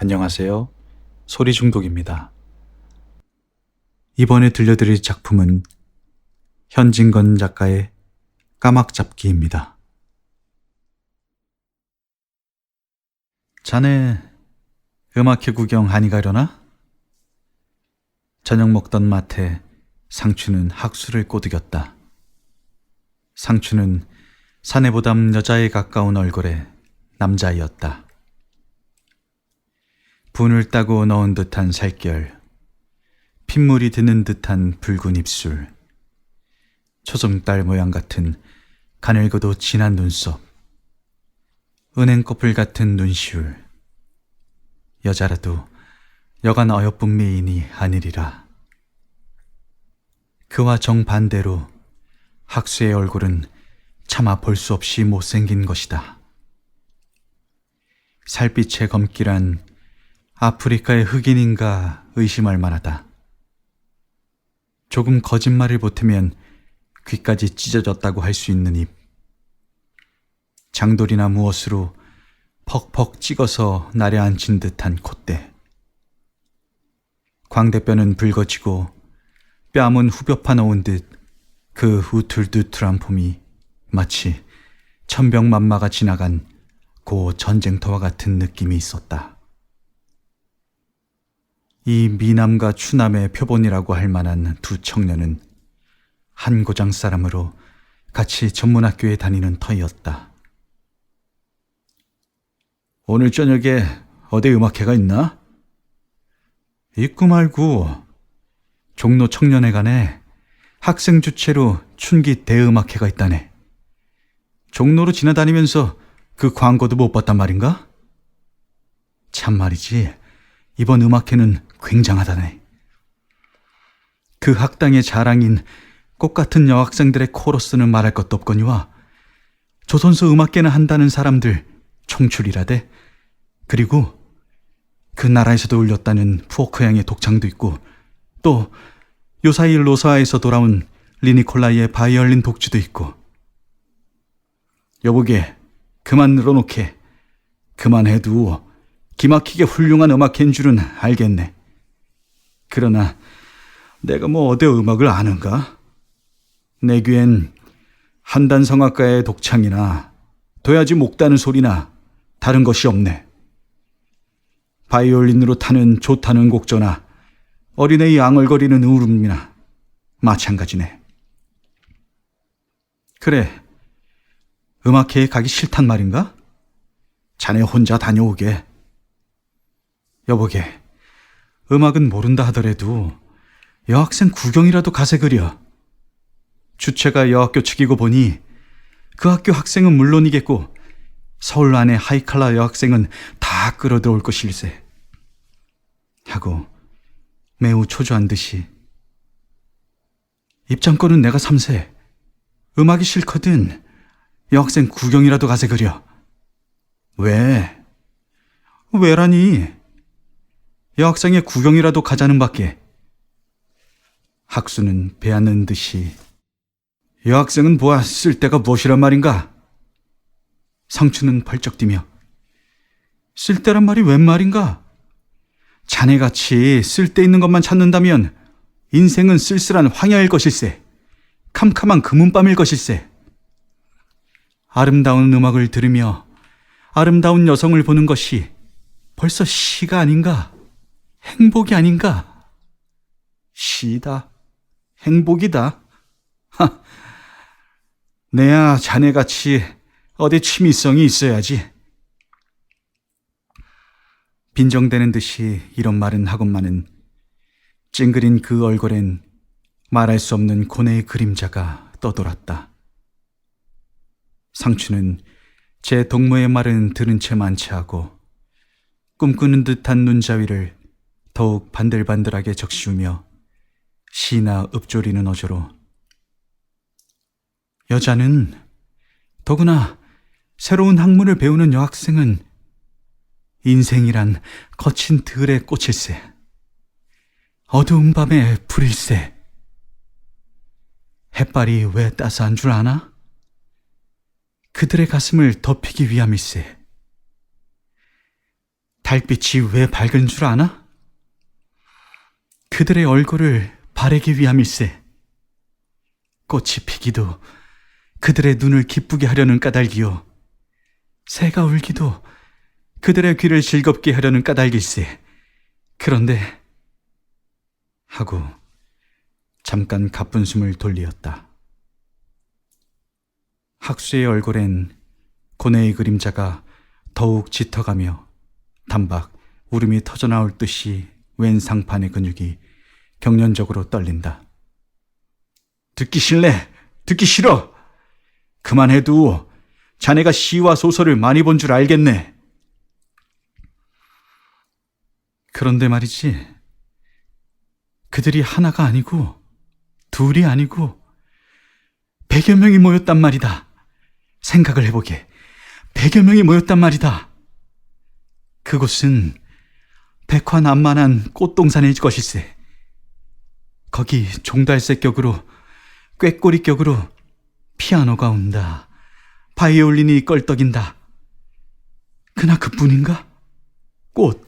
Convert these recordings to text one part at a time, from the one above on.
안녕하세요. 소리중독입니다. 이번에 들려드릴 작품은 현진건 작가의 까막잡기입니다. 자네 음악회 구경 아니 가려나? 저녁 먹던 마트에 상추는 학수를 꼬드겼다. 상추는 사내보담 여자에 가까운 얼굴의 남자이었다. 분을 따고 넣은 듯한 살결, 핏물이 드는 듯한 붉은 입술, 초승달 모양 같은 가늘고도 진한 눈썹, 은행꺼풀 같은 눈시울. 여자라도 여간 어여쁜 미인이 아니리라. 그와 정반대로 학수의 얼굴은 차마 볼 수 없이 못생긴 것이다. 살빛의 검길한 아프리카의 흑인인가 의심할 만하다. 조금 거짓말을 보태면 귀까지 찢어졌다고 할 수 있는 입. 장돌이나 무엇으로 퍽퍽 찍어서 나려앉힌 듯한 콧대. 광대뼈는 붉어지고 뺨은 후벼파 놓은 듯 그 우툴두툴한 폼이 마치 천병만마가 지나간 고 전쟁터와 같은 느낌이 있었다. 이 미남과 추남의 표본이라고 할 만한 두 청년은 한 고장 사람으로 같이 전문학교에 다니는 터이었다. 오늘 저녁에 어디 음악회가 있나? 있고 말고 종로 청년회관에 학생 주최로 춘기 대음악회가 있다네. 종로로 지나다니면서 그 광고도 못 봤단 말인가? 참 말이지, 이번 음악회는 굉장하다네. 그 학당의 자랑인 꽃같은 여학생들의 코러스는 말할 것도 없거니와 조선소 음악회나 한다는 사람들 총출이라대. 그리고 그 나라에서도 울렸다는 푸오크향의 독창도 있고, 또 요사이 로사에서 돌아온 리니콜라이의 바이올린 독주도 있고. 여보게, 그만 늘어놓게. 그만해도 기막히게 훌륭한 음악회인 줄은 알겠네. 그러나 내가 뭐 어디 음악을 아는가? 내 귀엔 한단성악가의 독창이나 도야지 목 다는 소리나 다른 것이 없네. 바이올린으로 타는 좋다는 곡조나 어린애의 앙얼거리는 울음이나 마찬가지네. 그래, 음악회에 가기 싫단 말인가? 자네 혼자 다녀오게. 여보게, 음악은 모른다 하더라도 여학생 구경이라도 가세 그려. 주최가 여학교 측이고 보니 그 학교 학생은 물론이겠고 서울 안의 하이칼라 여학생은 다 끌어들어올 것일세. 하고 매우 초조한 듯이, 입장권은 내가 삼세. 음악이 싫거든 여학생 구경이라도 가세 그려. 왜? 왜라니? 여학생의 구경이라도 가자는 밖에. 학수는 배앗는 듯이, 여학생은 보아 쓸데가 무엇이란 말인가? 상추는 벌쩍 뛰며, 쓸데란 말이 웬 말인가? 자네같이 쓸데있는 것만 찾는다면 인생은 쓸쓸한 황야일 것일세. 캄캄한 금은밤일 것일세. 아름다운 음악을 들으며 아름다운 여성을 보는 것이 벌써 시가 아닌가? 행복이 아닌가? 시다, 행복이다. 하, 내야 자네같이 어디 취미성이 있어야지. 빈정대는 듯이 이런 말은 하건만은 찡그린 그 얼굴엔 말할 수 없는 고뇌의 그림자가 떠돌았다. 상추는 제 동무의 말은 들은 채 만취하고 꿈꾸는 듯한 눈자위를 더욱 반들반들하게 적시우며 시나 읊조리는 어조로, 여자는, 더구나 새로운 학문을 배우는 여학생은 인생이란 거친 들에 꽂힐세. 어두운 밤에 불일세. 햇발이 왜 따스한 줄 아나? 그들의 가슴을 덮이기 위함일세. 달빛이 왜 밝은 줄 아나? 그들의 얼굴을 바래기 위함일세. 꽃이 피기도 그들의 눈을 기쁘게 하려는 까닭이요, 새가 울기도 그들의 귀를 즐겁게 하려는 까닭일세. 그런데 하고 잠깐 가쁜 숨을 돌리었다. 학수의 얼굴엔 고뇌의 그림자가 더욱 짙어가며 단박 울음이 터져나올 듯이 왼 상판의 근육이 경련적으로 떨린다. 듣기 싫네. 듣기 싫어. 그만해도 자네가 시와 소설을 많이 본 줄 알겠네. 그런데 말이지, 그들이 하나가 아니고 둘이 아니고 100여 명이 모였단 말이다. 생각을 해보게. 100여 명이 모였단 말이다. 그곳은 백화난만한 꽃동산일 것일세. 거기 종달새 격으로, 꾀꼬리 격으로 피아노가 온다. 바이올린이 껄떡인다. 그나 그뿐인가? 꽃,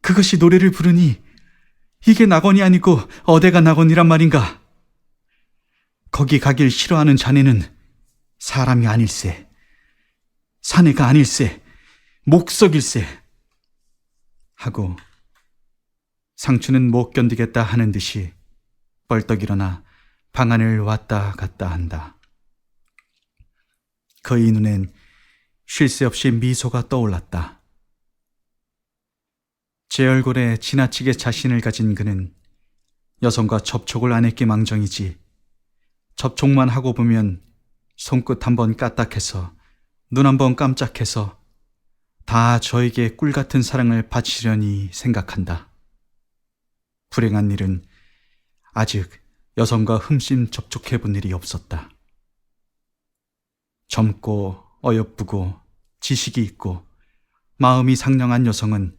그것이 노래를 부르니 이게 낙원이 아니고 어디가 낙원이란 말인가? 거기 가길 싫어하는 자네는 사람이 아닐세. 사내가 아닐세. 목석일세. 하고 상추는 못 견디겠다 하는 듯이 벌떡 일어나 방 안을 왔다 갔다 한다. 그의 눈엔 쉴 새 없이 미소가 떠올랐다. 제 얼굴에 지나치게 자신을 가진 그는 여성과 접촉을 안 했기 망정이지, 접촉만 하고 보면 손끝 한번 까딱해서 눈 한번 깜짝해서 다 저에게 꿀같은 사랑을 바치려니 생각한다. 불행한 일은 아직 여성과 흠씬 접촉해 본 일이 없었다. 젊고 어여쁘고 지식이 있고 마음이 상냥한 여성은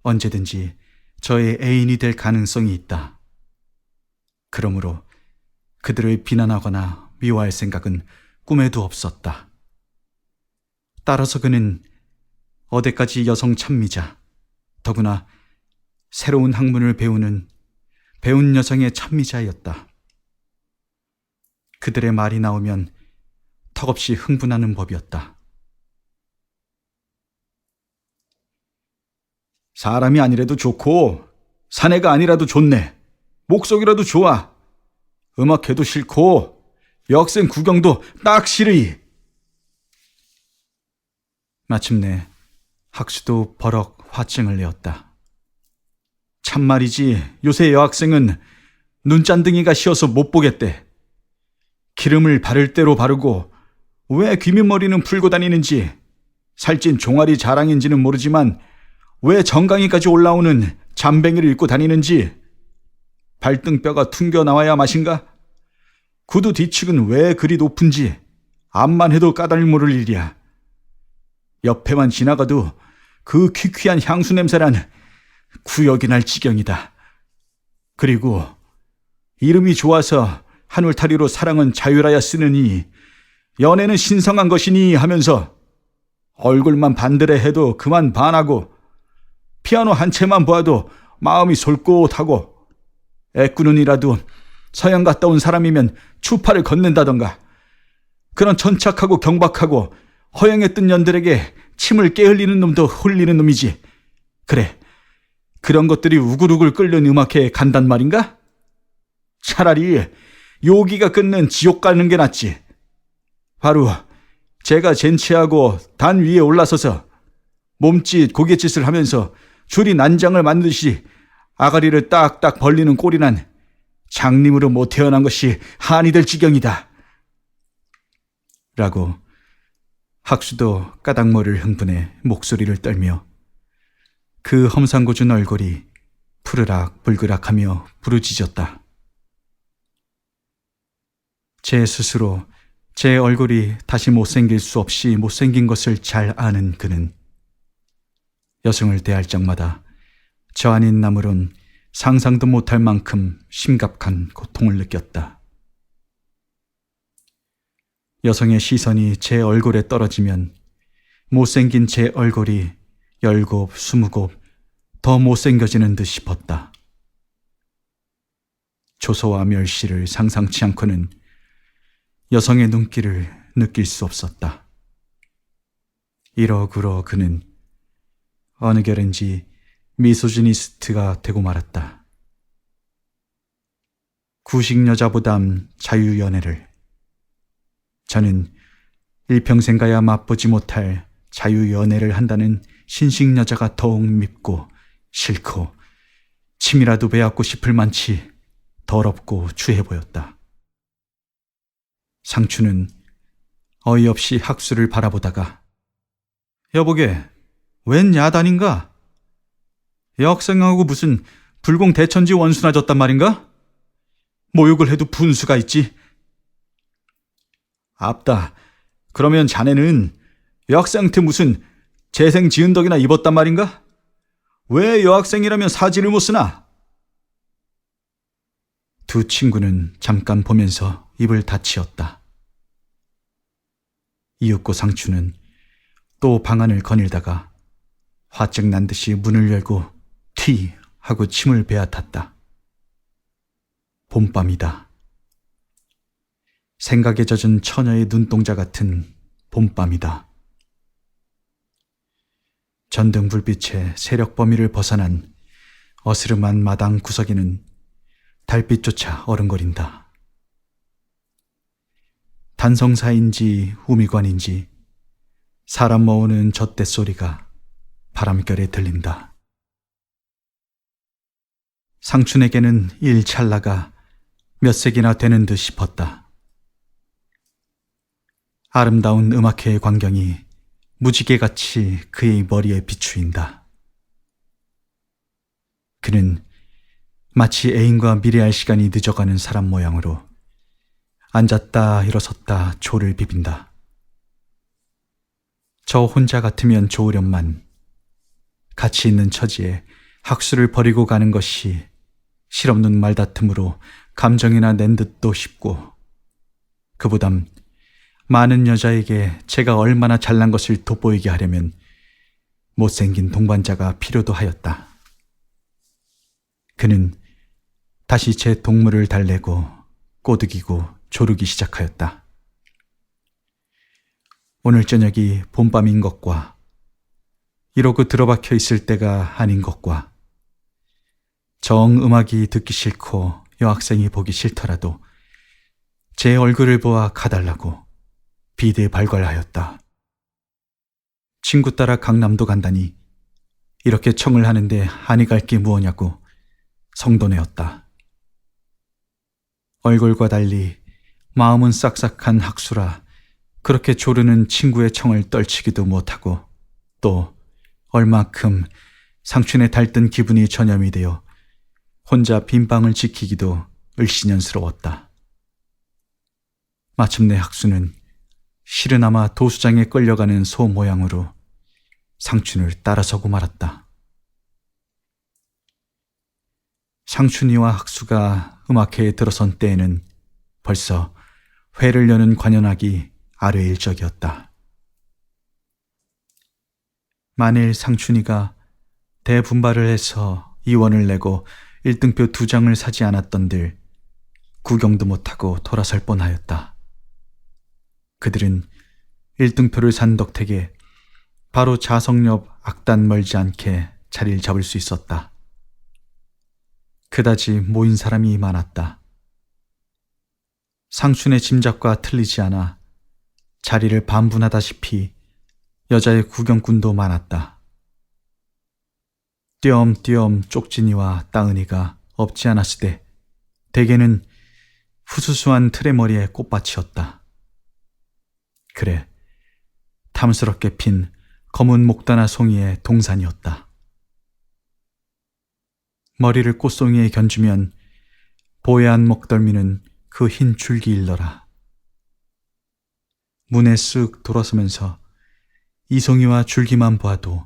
언제든지 저의 애인이 될 가능성이 있다. 그러므로 그들을 비난하거나 미워할 생각은 꿈에도 없었다. 따라서 그는 어디까지 여성 찬미자, 더구나 새로운 학문을 배운 여성의 찬미자였다. 그들의 말이 나오면 턱없이 흥분하는 법이었다. 사람이 아니라도 좋고 사내가 아니라도 좋네. 목석이라도 좋아. 음악회도 싫고 여학생 구경도 딱 싫으이. 마침내 학수도 버럭 화증을 내었다. 참말이지, 요새 여학생은 눈짠등이가 시어서 못 보겠대. 기름을 바를 대로 바르고 왜 귀밑머리는 풀고 다니는지, 살찐 종아리 자랑인지는 모르지만 왜 정강이까지 올라오는 잠뱅이를 입고 다니는지, 발등뼈가 퉁겨 나와야 맛인가? 구두 뒤측은 왜 그리 높은지 암만 해도 까닭 모를 일이야. 옆에만 지나가도 그 퀴퀴한 향수 냄새란 구역이 날 지경이다. 그리고 이름이 좋아서 한울타리로 사랑은 자유라야 쓰느니 연애는 신성한 것이니 하면서 얼굴만 반드레 해도 그만 반하고 피아노 한 채만 보아도 마음이 솔깃하고 애꾸눈이라도 서양 갔다 온 사람이면 추파를 건넨다던가, 그런 천착하고 경박하고 허영했던 년들에게 침을 깨흘리는 놈도 홀리는 놈이지. 그래, 그런 것들이 우글우글 끓는 음악회에 간단 말인가? 차라리 요기가 끊는 지옥 가는 게 낫지. 바로 제가 젠치하고 단 위에 올라서서 몸짓 고갯짓을 하면서 줄이 난장을 만드시 아가리를 딱딱 벌리는 꼴이난 장님으로 못 태어난 것이 한이 될 지경이다. 라고 학수도 까닭모를 흥분해 목소리를 떨며 그 험상궂은 얼굴이 푸르락 불그락하며 부르짖었다. 제 스스로 제 얼굴이 다시 못생길 수 없이 못생긴 것을 잘 아는 그는 여성을 대할 적마다 저 아닌 나무론 상상도 못할 만큼 심각한 고통을 느꼈다. 여성의 시선이 제 얼굴에 떨어지면 못생긴 제 얼굴이 10곱, 20곱 더 못생겨지는 듯 싶었다. 조소와 멸시를 상상치 않고는 여성의 눈길을 느낄 수 없었다. 이러그러 그는 어느 결인지 미소지니스트가 되고 말았다. 구식 여자보담 자유연애를. 저는 일평생 가야 맛보지 못할 자유연애를 한다는 신식 여자가 더욱 밉고 싫고 침이라도 베앗고 싶을 만치 더럽고 추해 보였다. 상추는 어이없이 학수를 바라보다가 여보게, 웬 야단인가? 여학생하고 무슨 불공 대천지 원수나 졌단 말인가? 모욕을 해도 분수가 있지. 앞다. 그러면 자네는 여학생한테 무슨 재생 지은 덕이나 입었단 말인가? 왜 여학생이라면 사지를 못 쓰나? 두 친구는 잠깐 보면서 입을 닫히었다. 이윽고 상추는 또 방안을 거닐다가 화증 난 듯이 문을 열고 티 하고 침을 베앗았다. 봄밤이다. 생각에 젖은 처녀의 눈동자 같은 봄밤이다. 전등 불빛의 세력 범위를 벗어난 어스름한 마당 구석에는 달빛조차 어른거린다. 단성사인지 우미관인지 사람 모으는 젖대 소리가 바람결에 들린다. 상춘에게는 일 찰나가 몇 색이나 되는 듯 싶었다. 아름다운 음악회의 광경이 무지개같이 그의 머리에 비추인다. 그는 마치 애인과 미래할 시간이 늦어가는 사람 모양으로 앉았다 일어섰다 조를 비빈다. 저 혼자 같으면 좋으련만 같이 있는 처지에 학수를 버리고 가는 것이 실없는 말다툼으로 감정이나 낸 듯도 싶고, 그보담 많은 여자에게 제가 얼마나 잘난 것을 돋보이게 하려면 못생긴 동반자가 필요도 하였다. 그는 다시 제 동물을 달래고 꼬드기고 조르기 시작하였다. 오늘 저녁이 봄밤인 것과 이러고 들어박혀 있을 때가 아닌 것과 정음악이 듣기 싫고 여학생이 보기 싫더라도 제 얼굴을 보아 가달라고 비대발괄하였다. 친구 따라 강남도 간다니 이렇게 청을 하는데 안이 갈 게 무엇냐고 성도내었다. 얼굴과 달리 마음은 싹싹한 학수라 그렇게 조르는 친구의 청을 떨치기도 못하고 또 얼마큼 상춘에 달뜬 기분이 전염이 되어 혼자 빈방을 지키기도 을씨년스러웠다. 마침내 학수는 시르나마 도수장에 끌려가는 소 모양으로 상춘을 따라서고 말았다. 상춘이와 학수가 음악회에 들어선 때에는 벌써 회를 여는 관현악이 아뢰일 적이었다. 만일 상춘이가 대분발을 해서 이원을 내고 1등표 2장을 사지 않았던들 구경도 못하고 돌아설 뻔하였다. 그들은 1등표를 산 덕택에 바로 자석 옆 악단 멀지 않게 자리를 잡을 수 있었다. 그다지 모인 사람이 많았다. 상춘의 짐작과 틀리지 않아 자리를 반분하다시피 여자의 구경꾼도 많았다. 띄엄띄엄 쪽진이와 따은이가 없지 않았으되 대개는 후수수한 틀의 머리에 꽃밭이었다. 그래, 탐스럽게 핀 검은 목다나 송이의 동산이었다. 머리를 꽃송이에 견주면 보야한 먹덜미는 그 흰 줄기 일러라. 문에 쓱 돌아서면서 이송이와 줄기만 보아도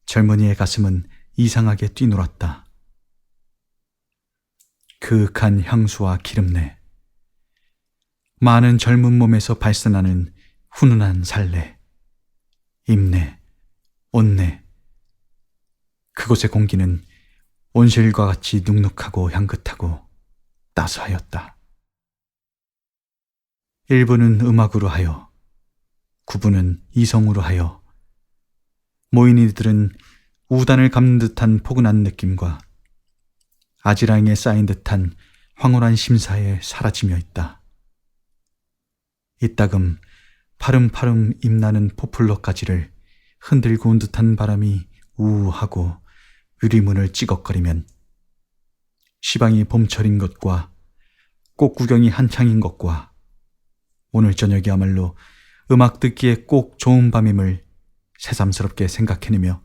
젊은이의 가슴은 이상하게 뛰놀았다. 그윽한 향수와 기름내, 많은 젊은 몸에서 발산하는 훈훈한 살내, 입내, 옷내, 그곳의 공기는 온실과 같이 눅눅하고 향긋하고 따스하였다. 1부는 음악으로 하여, 9부는 이성으로 하여 모인 이들은 우단을 감는 듯한 포근한 느낌과 아지랑이에 쌓인 듯한 황홀한 심사에 사라지며 있다. 이따금 파름파름 임나는 포플러 가지를 흔들고 온 듯한 바람이 우우하고 유리문을 찌걱거리면 시방이 봄철인 것과 꽃 구경이 한창인 것과 오늘 저녁이야말로 음악 듣기에 꼭 좋은 밤임을 새삼스럽게 생각해내며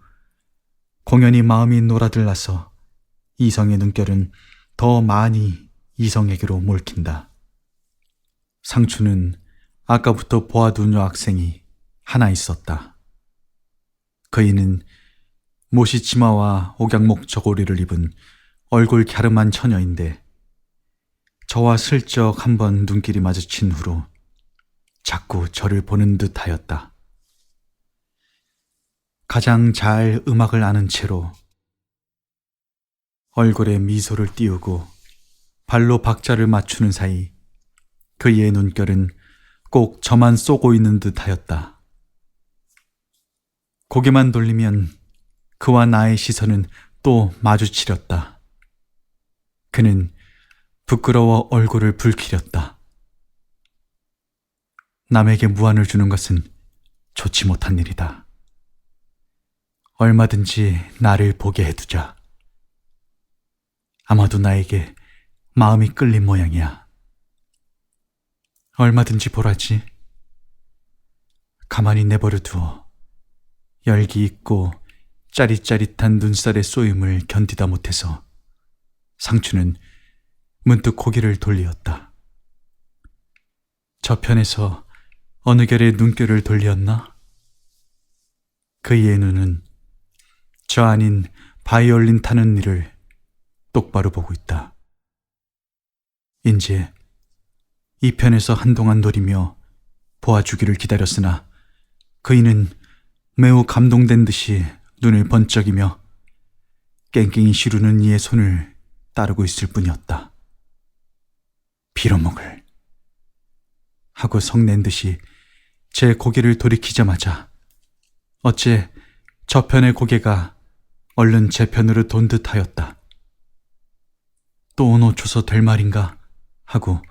공연히 마음이 놀아들라서 이성의 눈결은 더 많이 이성에게로 몰킨다. 상추는 아까부터 보아둔 여학생이 하나 있었다. 그이는 모시 치마와 옥양목 저고리를 입은 얼굴 갸름한 처녀인데 저와 슬쩍 한번 눈길이 마주친 후로 자꾸 저를 보는 듯 하였다. 가장 잘 음악을 아는 채로 얼굴에 미소를 띄우고 발로 박자를 맞추는 사이 그의 눈결은 꼭 저만 쏘고 있는 듯 하였다. 고개만 돌리면 그와 나의 시선은 또 마주치렸다. 그는 부끄러워 얼굴을 붉히렸다. 남에게 무안을 주는 것은 좋지 못한 일이다. 얼마든지 나를 보게 해두자. 아마도 나에게 마음이 끌린 모양이야. 얼마든지 보라지. 가만히 내버려 두어 열기 있고 짜릿짜릿한 눈살의 쏘임을 견디다 못해서 상추는 문득 고개를 돌리었다. 저편에서 어느 결에 눈결을 돌렸나? 그의 눈은 저 아닌 바이올린 타는 이를 똑바로 보고 있다. 이제 이 편에서 한동안 노리며 보아주기를 기다렸으나 그이는 매우 감동된 듯이 눈을 번쩍이며 깽깽이 시루는 이의 손을 따르고 있을 뿐이었다. 빌어먹을 하고 성낸 듯이 제 고개를 돌이키자마자 어째 저편의 고개가 얼른 제 편으로 돈 듯하였다. 또 놓쳐서 될 말인가 하고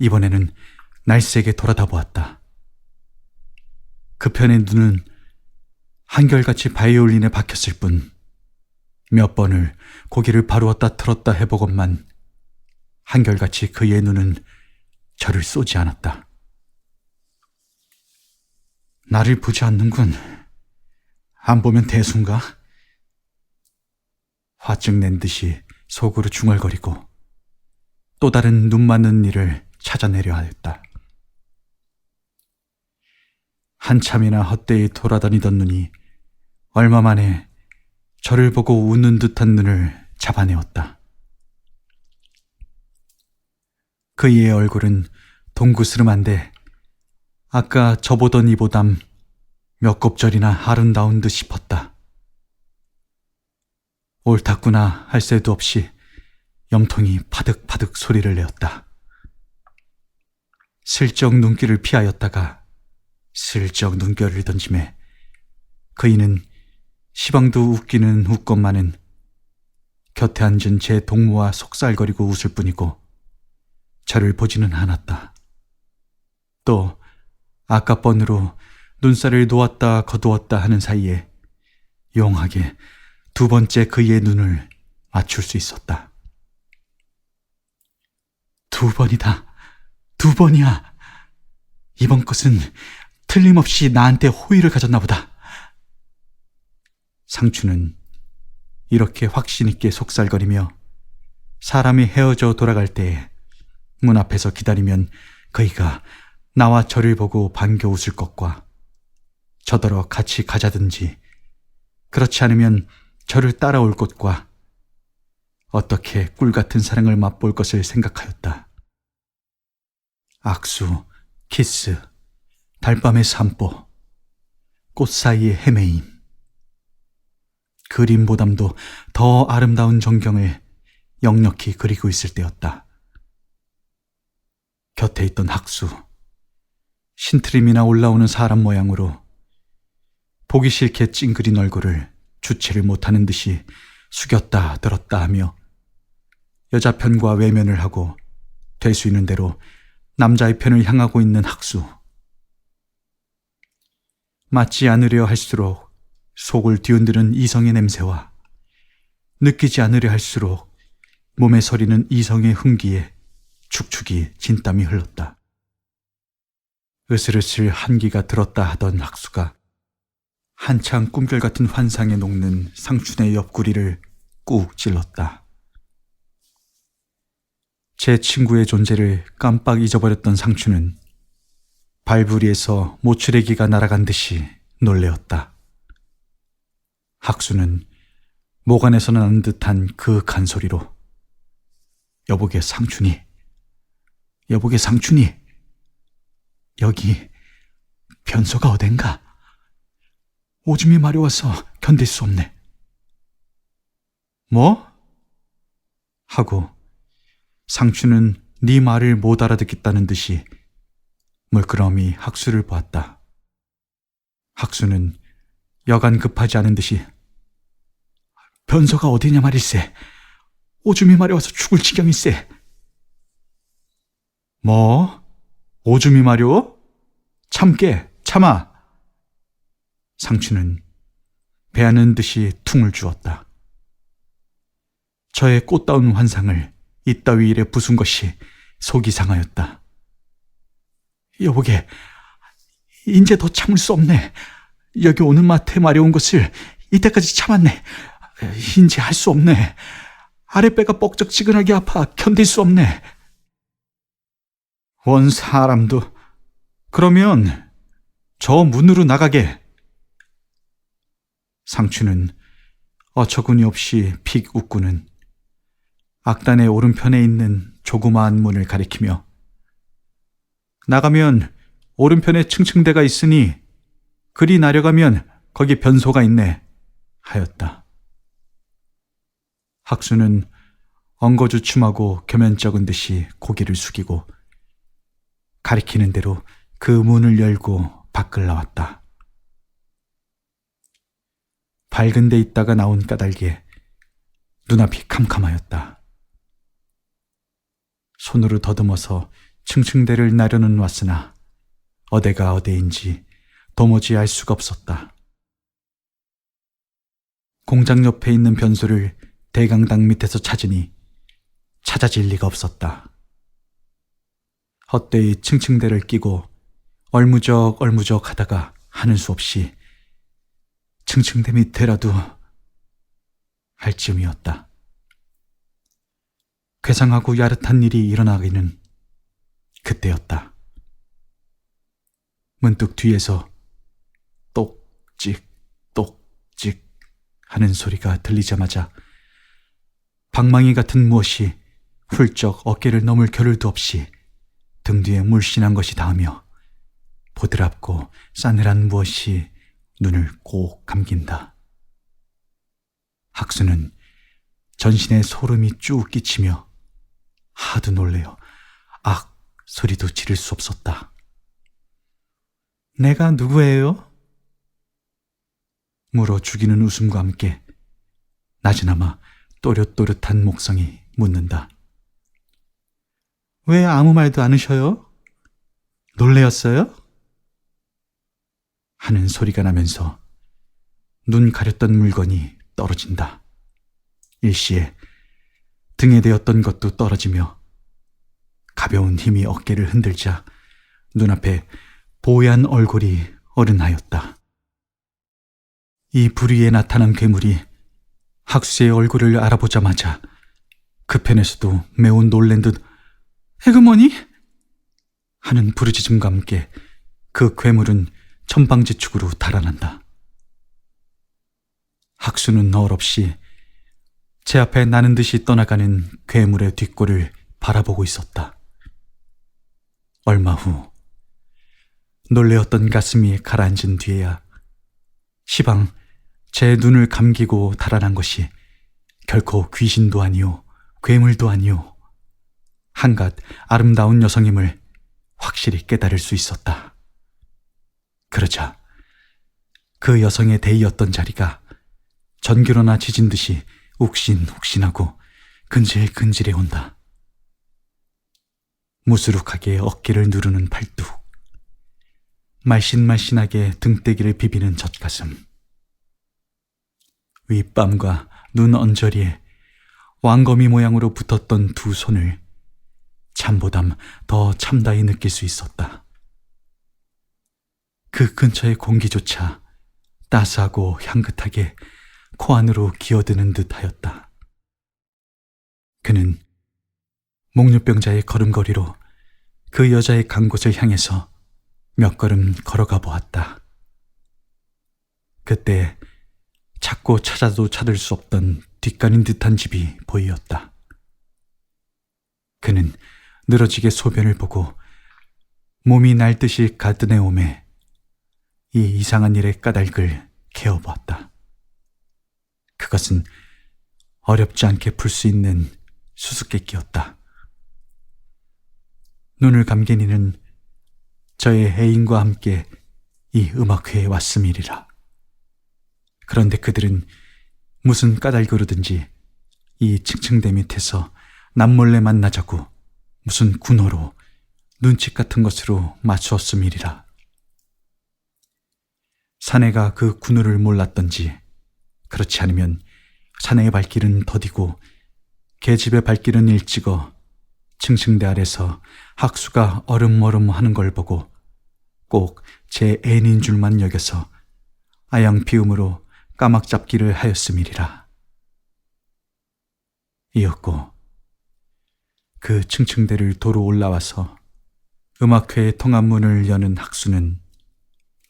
이번에는 날쌔게 돌아다 보았다. 그 편의 눈은 한결같이 바이올린에 박혔을 뿐 몇 번을 고개를 바루었다 틀었다 해보건만 한결같이 그의 눈은 저를 쏘지 않았다. 나를 보지 않는군. 안 보면 대수인가? 화증 낸 듯이 속으로 중얼거리고 또 다른 눈 맞는 일을 찾아내려 하였다. 한참이나 헛되이 돌아다니던 눈이 얼마 만에 저를 보고 웃는 듯한 눈을 잡아내었다. 그의 얼굴은 동그스름한데 아까 저보던 이보담 몇 곱절이나 아름다운 듯 싶었다. 옳았구나 할 새도 없이 염통이 파득파득 소리를 내었다. 슬쩍 눈길을 피하였다가 슬쩍 눈결을 던짐에 그이는 시방도 웃기는 웃건만은 곁에 앉은 제 동무와 속살거리고 웃을 뿐이고 저를 보지는 않았다. 또 아까 번으로 눈살을 놓았다 거두었다 하는 사이에 용하게 두 번째 그의 눈을 맞출 수 있었다. 두 번이다. 두 번이야. 이번 것은 틀림없이 나한테 호의를 가졌나 보다. 상추는 이렇게 확신 있게 속살거리며 사람이 헤어져 돌아갈 때 문 앞에서 기다리면 그이가 나와 저를 보고 반겨 웃을 것과 저더러 같이 가자든지 그렇지 않으면 저를 따라올 것과 어떻게 꿀같은 사랑을 맛볼 것을 생각하였다. 악수, 키스, 달밤의 산보, 꽃 사이의 헤매임. 그림보담도 더 아름다운 전경을 역력히 그리고 있을 때였다. 곁에 있던 학수, 신트림이나 올라오는 사람 모양으로 보기 싫게 찡그린 얼굴을 주체를 못하는 듯이 숙였다 들었다 하며 여자 편과 외면을 하고 될 수 있는 대로 남자의 편을 향하고 있는 학수. 맞지 않으려 할수록 속을 뒤흔드는 이성의 냄새와 느끼지 않으려 할수록 몸에 서리는 이성의 흥기에 축축이 진땀이 흘렀다. 으슬으슬 한기가 들었다 하던 학수가 한창 꿈결 같은 환상에 녹는 상춘의 옆구리를 꾹 찔렀다. 제 친구의 존재를 깜빡 잊어버렸던 상춘은 발부리에서 모추레기가 날아간 듯이 놀래었다. 학수는 목 안에서 나는 듯한 그윽한 소리로 여보게 상춘이, 여보게 상춘이, 여기 변소가 어딘가? 오줌이 마려워서 견딜 수 없네. 뭐? 하고 상춘은 네 말을 못 알아듣겠다는 듯이 물끄러미 학수를 보았다. 학수는 여간 급하지 않은 듯이 변소가 어디냐 말일세. 오줌이 마려워서 죽을 지경일세. 뭐? 오줌이 마려워? 참게, 참아. 상춘은 배하는 듯이 퉁을 주었다. 저의 꽃다운 환상을 이따위 일에 부순 것이 속이 상하였다. 여보게, 인제 더 참을 수 없네. 여기 오는 마트에 마려운 것을 이때까지 참았네. 인제 할 수 없네. 아랫배가 뻑적지근하게 아파 견딜 수 없네. 원 사람도. 그러면 저 문으로 나가게. 상춘은 어처구니 없이 픽 웃고는 악단의 오른편에 있는 조그마한 문을 가리키며 나가면 오른편에 층층대가 있으니 그리 나려가면 거기 변소가 있네 하였다. 학수는 엉거주춤하고 겸연쩍은 듯이 고개를 숙이고 가리키는 대로 그 문을 열고 밖을 나왔다. 밝은 데 있다가 나온 까닭에 눈앞이 캄캄하였다. 손으로 더듬어서 층층대를 나려는 왔으나 어디가 어디인지 도무지 알 수가 없었다. 공장 옆에 있는 변소를 대강당 밑에서 찾으니 찾아질 리가 없었다. 헛되이 층층대를 끼고 얼무적 하다가 하는 수 없이 층층대 밑에라도 할 즈음이었다. 괴상하고 야릇한 일이 일어나기는 그때였다. 문득 뒤에서 똑찍 똑찍 하는 소리가 들리자마자 방망이 같은 무엇이 훌쩍 어깨를 넘을 겨를도 없이 등 뒤에 물씬한 것이 닿으며 보드랍고 싸늘한 무엇이 눈을 꼭 감긴다. 학수는 전신에 소름이 쭉 끼치며 하도 놀래어 악 소리도 지를 수 없었다. 내가 누구예요? 물어 죽이는 웃음과 함께 나지나마 또렷또렷한 목성이 묻는다. 왜 아무 말도 않으셔요? 놀래었어요? 하는 소리가 나면서 눈 가렸던 물건이 떨어진다. 일시에 등에 대었던 것도 떨어지며 가벼운 힘이 어깨를 흔들자 눈앞에 보얀 얼굴이 어른하였다. 이 불위에 나타난 괴물이 학수의 얼굴을 알아보자마자 그 편에서도 매우 놀란 듯 에그머니? 하는 부르짖음과 함께 그 괴물은 천방지축으로 달아난다. 학수는 너울없이 제 앞에 나는 듯이 떠나가는 괴물의 뒷골을 바라보고 있었다. 얼마 후 놀래었던 가슴이 가라앉은 뒤에야 시방 제 눈을 감기고 달아난 것이 결코 귀신도 아니오, 괴물도 아니오, 한갓 아름다운 여성임을 확실히 깨달을 수 있었다. 그러자 그 여성의 대의였던 자리가 전기로나 지진 듯이 욱신욱신하고 근질근질해 온다. 무수룩하게 어깨를 누르는 팔뚝, 말씬말씬하게 등대기를 비비는 젖가슴, 윗밤과 눈 언저리에 왕거미 모양으로 붙었던 두 손을 참보담 더 참다히 느낄 수 있었다. 그 근처의 공기조차 따스하고 향긋하게 코 안으로 기어드는 듯하였다. 그는 목류병자의 걸음걸이로 그 여자의 간 곳을 향해서 몇 걸음 걸어가 보았다. 그때 찾고 찾아도 찾을 수 없던 뒷간인 듯한 집이 보이었다. 그는 늘어지게 소변을 보고 몸이 날듯이 가드네 오매 이 이상한 일의 까닭을 개어보았다. 그것은 어렵지 않게 풀 수 있는 수수께끼였다. 눈을 감긴 이는 저의 애인과 함께 이 음악회에 왔음이리라. 그런데 그들은 무슨 까닭으로든지 이 층층대 밑에서 남몰래 만나자고 무슨 군호로 눈치 같은 것으로 맞추었음이리라. 사내가 그 군호를 몰랐던지, 그렇지 않으면 사내의 발길은 더디고 계집의 발길은 일찍어 층층대 아래서 학수가 얼음얼음 하는 걸 보고 꼭 제 애인인 줄만 여겨서 아양 피움으로 까막잡기를 하였음이리라. 이었고 그 층층대를 도로 올라와서 음악회의 통합문을 여는 학수는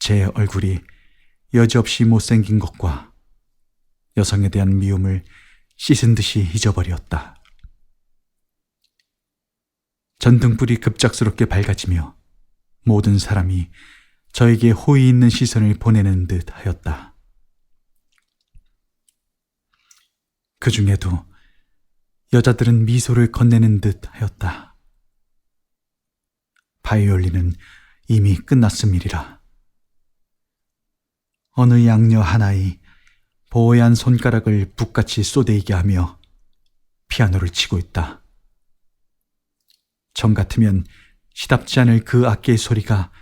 제 얼굴이 여지없이 못생긴 것과 여성에 대한 미움을 씻은 듯이 잊어버렸다. 전등불이 급작스럽게 밝아지며 모든 사람이 저에게 호의 있는 시선을 보내는 듯 하였다. 그 중에도 여자들은 미소를 건네는 듯 하였다. 바이올린은 이미 끝났음이리라. 어느 양녀 하나의 보얀 손가락을 북같이 쏘대이게 하며 피아노를 치고 있다. 정 같으면 시답지 않을 그 악기의 소리가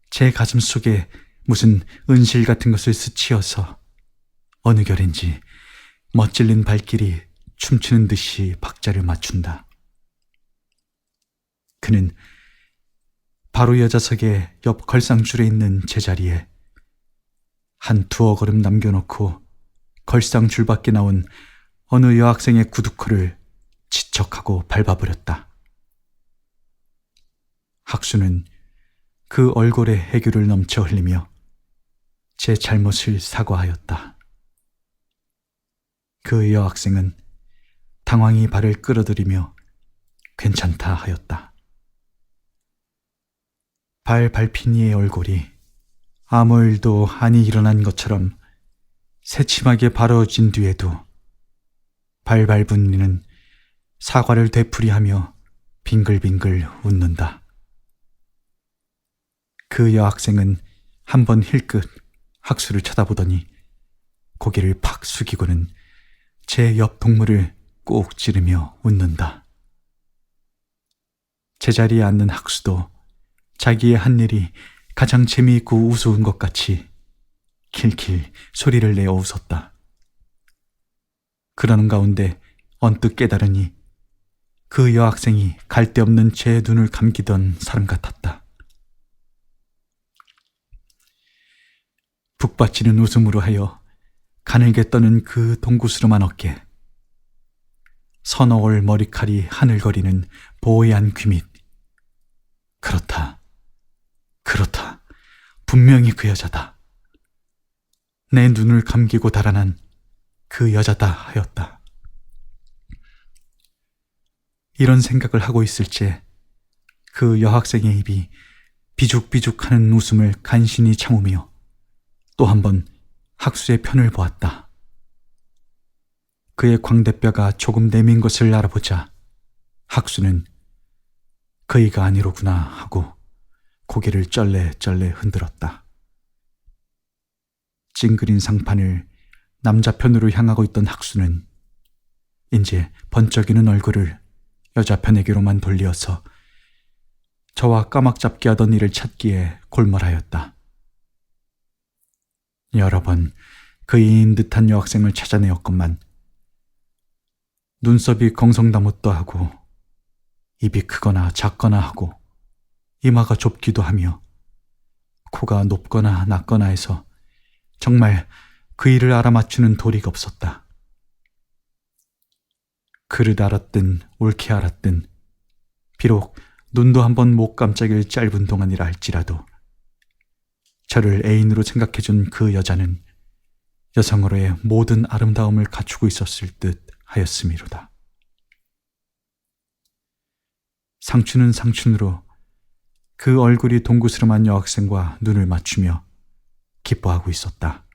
제 가슴 속에 무슨 은실 같은 것을 스치어서 어느 결인지 멋질린 발길이 춤추는 듯이 박자를 맞춘다. 그는 바로 여자석의 옆 걸상줄에 있는 제자리에 한 두어 걸음 남겨놓고 걸상줄 밖에 나온 어느 여학생의 구두코를 지척하고 밟아버렸다. 학수는 그 얼굴에 해교를 넘쳐 흘리며 제 잘못을 사과하였다. 그 여학생은 당황히 발을 끌어들이며 괜찮다 하였다. 발 밟힌 이의 얼굴이 아무 일도 아니 일어난 것처럼 새침하게 바로진 뒤에도 발 밟은 이는 사과를 되풀이하며 빙글빙글 웃는다. 그 여학생은 한번 힐끗 학수를 쳐다보더니 고개를 팍 숙이고는 제 옆 동물을 꼭 찌르며 웃는다. 제자리에 앉는 학수도 자기의 한 일이 가장 재미있고 우스운 것 같이 킬킬 소리를 내어 웃었다. 그러는 가운데 언뜻 깨달으니 그 여학생이 갈데없는 제 눈을 감기던 사람 같았다. 북받치는 웃음으로 하여 가늘게 떠는 그 동구스름한 어깨, 서너올 머리칼이 하늘거리는 보얀 귀밑. 그렇다. 그렇다. 분명히 그 여자다. 내 눈을 감기고 달아난 그 여자다 하였다. 이런 생각을 하고 있을 때 그 여학생의 입이 비죽비죽하는 웃음을 간신히 참으며 또 한 번 학수의 편을 보았다. 그의 광대뼈가 조금 내민 것을 알아보자 학수는 그이가 아니로구나 하고 고개를 쩔레쩔레 흔들었다. 찡그린 상판을 남자 편으로 향하고 있던 학수는 이제 번쩍이는 얼굴을 여자 편에게로만 돌리어서 저와 까막잡기 하던 일을 찾기에 골몰하였다. 여러 번 그이인 듯한 여학생을 찾아내었건만 눈썹이 경성다못도 하고 입이 크거나 작거나 하고 이마가 좁기도 하며 코가 높거나 낮거나 해서 정말 그이를 알아맞추는 도리가 없었다. 그릇 알았든 옳게 알았든 비록 눈도 한번 못 깜짝일 짧은 동안이라 할지라도 저를 애인으로 생각해준 그 여자는 여성으로의 모든 아름다움을 갖추고 있었을 듯 하였음이로다. 상추는 상춘으로 그 얼굴이 동구스름한 여학생과 눈을 맞추며 기뻐하고 있었다.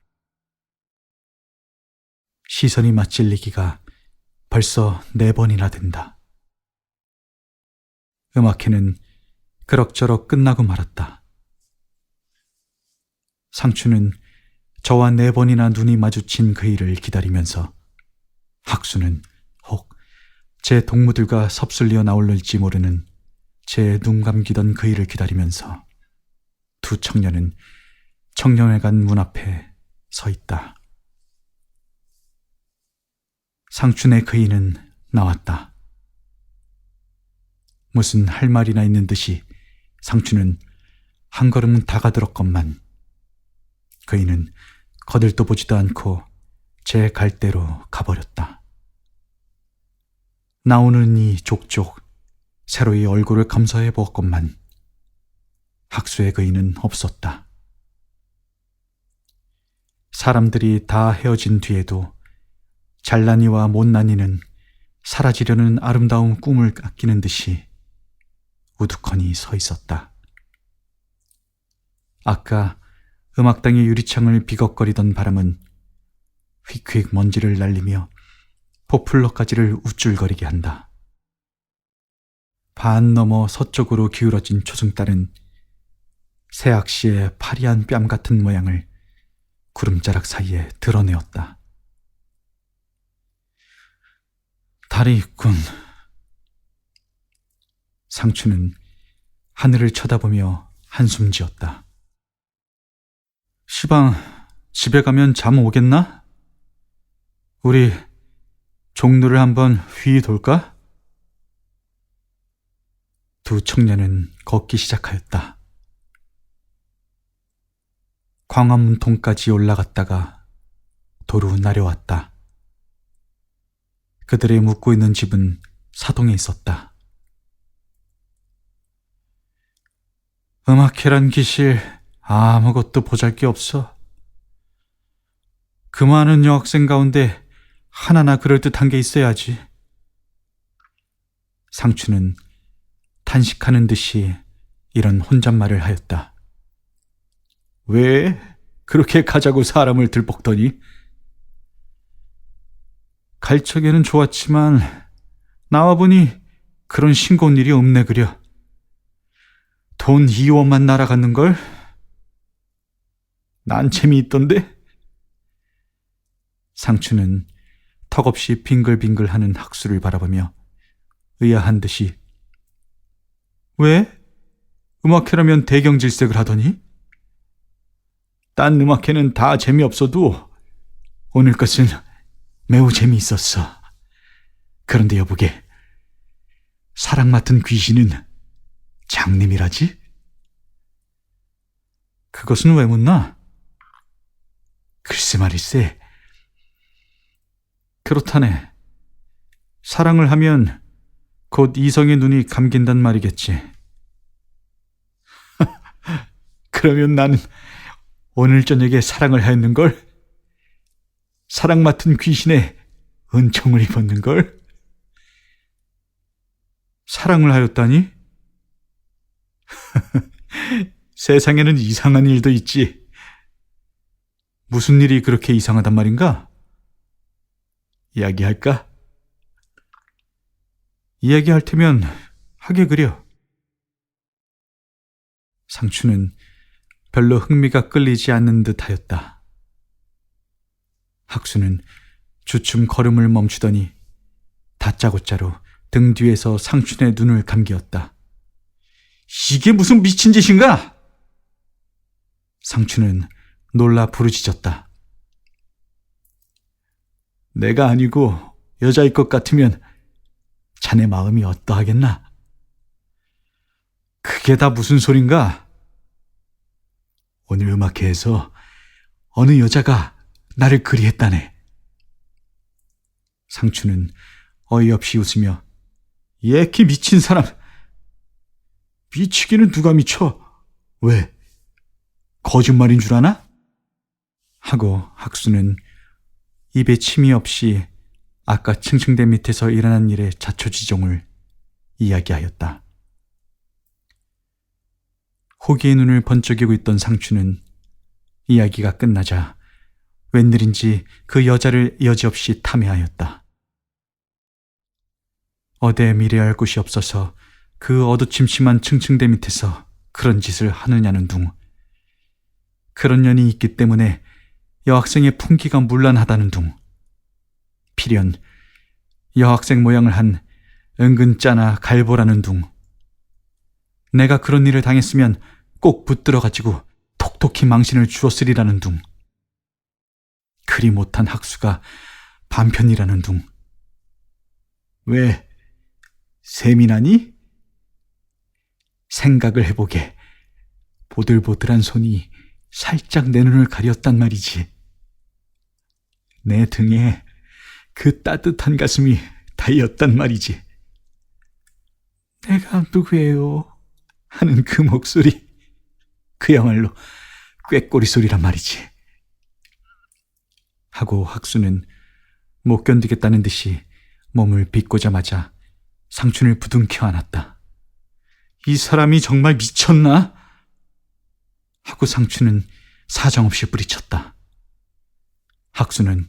시선이 맞질리기가 벌써 4번이나 된다. 음악회는 그럭저럭 끝나고 말았다. 상추는 저와 4번이나 눈이 마주친 그 일을 기다리면서 학수는 혹 제 동무들과 섭슬리어 나올릴지 모르는 제 눈 감기던 그 일을 기다리면서 두 청년은 청년회관 문 앞에 서 있다. 상춘의 그이는 나왔다. 무슨 할 말이나 있는 듯이 상춘은 한 걸음은 다가들었건만 그이는 거들떠 보지도 않고 제 갈대로 가버렸다. 나오는 이 족족 새로이 얼굴을 감사해 보았건만 학수의 그이는 없었다. 사람들이 다 헤어진 뒤에도 잘난이와 못난이는 사라지려는 아름다운 꿈을 아끼는 듯이 우두커니 서 있었다. 아까 음악당의 유리창을 비걱거리던 바람은 휙휙 먼지를 날리며 포플러까지를 우쭐거리게 한다. 반 너머 서쪽으로 기울어진 초승달은 새악시의 파리한 뺨 같은 모양을 구름자락 사이에 드러내었다. 달이 있군. 상추는 하늘을 쳐다보며 한숨 지었다. 시방, 집에 가면 잠 오겠나? 우리 종로를 한번 휘 돌까? 두 청년은 걷기 시작하였다. 광화문통까지 올라갔다가 도로 내려왔다. 그들의 묵고 있는 집은 사동에 있었다. 음악회란 기실 아무것도 보잘게 없어. 그 많은 여학생 가운데 하나나 그럴듯한 게 있어야지. 상추는 탄식하는 듯이 이런 혼잣말을 하였다. 왜 그렇게 가자고 사람을 들볶더니? 갈 적에는 좋았지만 나와보니 그런 싱거운 일이 없네 그려. 돈 2원만 날아갔는걸? 난 재미있던데? 상추는 턱없이 빙글빙글하는 학수를 바라보며 의아한 듯이 왜? 음악회라면 대경질색을 하더니? 딴 음악회는 다 재미없어도 오늘 것은 매우 재미있었어. 그런데 여보게, 사랑 맡은 귀신은 장님이라지? 그것은 왜 묻나? 글쎄 말일세. 그렇다네. 사랑을 하면 곧 이성의 눈이 감긴단 말이겠지. 그러면 나는 오늘 저녁에 사랑을 하였는걸? 사랑 맡은 귀신의 은총을 입었는걸? 사랑을 하였다니? 세상에는 이상한 일도 있지. 무슨 일이 그렇게 이상하단 말인가? 이야기할까? 이야기할 테면 하게 그려. 상추는 별로 흥미가 끌리지 않는 듯하였다. 학수는 주춤 걸음을 멈추더니 다짜고짜로 등 뒤에서 상춘의 눈을 감기었다. 이게 무슨 미친 짓인가? 상춘은 놀라 부르짖었다. 내가 아니고 여자일 것 같으면 자네 마음이 어떠하겠나? 그게 다 무슨 소린가? 오늘 음악회에서 어느 여자가 나를 그리했다네. 상춘은 어이없이 웃으며 예키 미친 사람. 미치기는 누가 미쳐? 왜? 거짓말인 줄 아나? 하고 학수는 입에 침이 없이 아까 층층대 밑에서 일어난 일의 자초지종을 이야기하였다. 호기의 눈을 번쩍이고 있던 상추는 이야기가 끝나자 웬일인지 그 여자를 여지없이 탐해하였다. 어디 미래할 곳이 없어서 그 어두침침한 층층대 밑에서 그런 짓을 하느냐는 둥, 그런 년이 있기 때문에 여학생의 풍기가 문란하다는 둥, 필연 여학생 모양을 한 은근 짜나 갈보라는 둥, 내가 그런 일을 당했으면 꼭 붙들어가지고 톡톡히 망신을 주었으리라는 둥, 그리 못한 학수가 반편이라는 둥. 왜 세민하니? 생각을 해보게. 보들보들한 손이 살짝 내 눈을 가렸단 말이지. 내 등에 그 따뜻한 가슴이 닿였단 말이지. 내가 누구예요? 하는 그 목소리, 그야말로 꾀꼬리 소리란 말이지. 하고 학수는 못 견디겠다는 듯이 몸을 빗고자마자 상춘을 부둥켜 안았다. 이 사람이 정말 미쳤나? 하고 상춘은 사정없이 뿌리쳤다. 학수는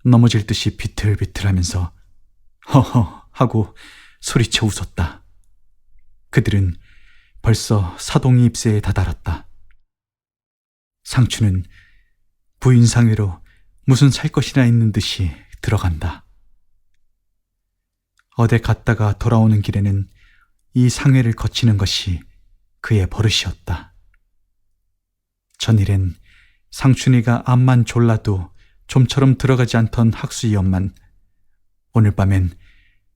넘어질 듯이 비틀비틀하면서 허허 하고 소리쳐 웃었다. 그들은 벌써 사동이 잎새에 다다랐다. 상춘은 부인 상회로 무슨 살 것이나 있는 듯이 들어간다. 어디 갔다가 돌아오는 길에는 이 상회를 거치는 것이 그의 버릇이었다. 전일엔 상춘이가 암만 졸라도 좀처럼 들어가지 않던 학수의 엄만 오늘 밤엔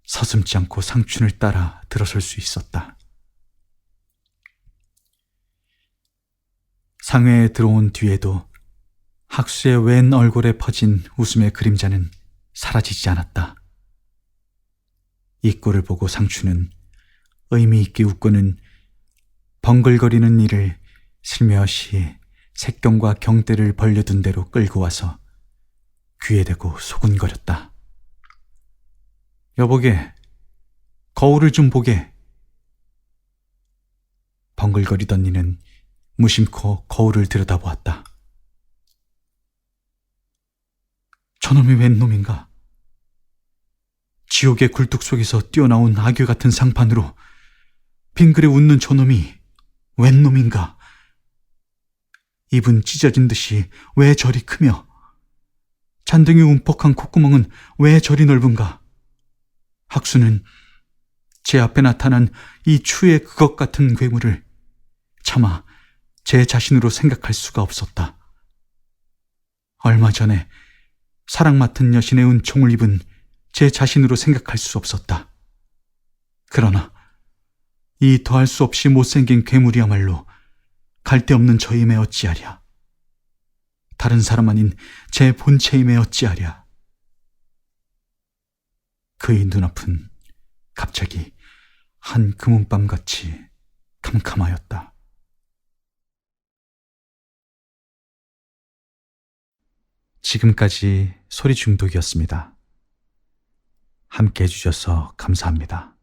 서슴지 않고 상춘을 따라 들어설 수 있었다. 상회에 들어온 뒤에도 학수의 웬 얼굴에 퍼진 웃음의 그림자는 사라지지 않았다. 이 꼴을 보고 상춘은 의미 있게 웃고는 벙글거리는 이를 슬며시 색경과 경대를 벌려둔 대로 끌고 와서 귀에 대고 소근거렸다. 여보게, 거울을 좀 보게. 벙글거리던 이는 무심코 거울을 들여다보았다. 저놈이 웬 놈인가? 지옥의 굴뚝 속에서 뛰어나온 아귀 같은 상판으로 빙그레 웃는 저놈이 웬 놈인가? 입은 찢어진 듯이 왜 저리 크며 잔등이 움퍽한 콧구멍은 왜 저리 넓은가? 학수는 제 앞에 나타난 이 추의 그것 같은 괴물을 차마 제 자신으로 생각할 수가 없었다. 얼마 전에 사랑 맡은 여신의 은총을 입은 제 자신으로 생각할 수 없었다. 그러나 이 더할 수 없이 못생긴 괴물이야말로 갈데없는 저임에 어찌하랴. 다른 사람 아닌 제 본체임에 어찌하랴. 그의 눈앞은 갑자기 한 금은밤같이 캄캄하였다. 지금까지 소리 중독이었습니다. 함께 해주셔서 감사합니다.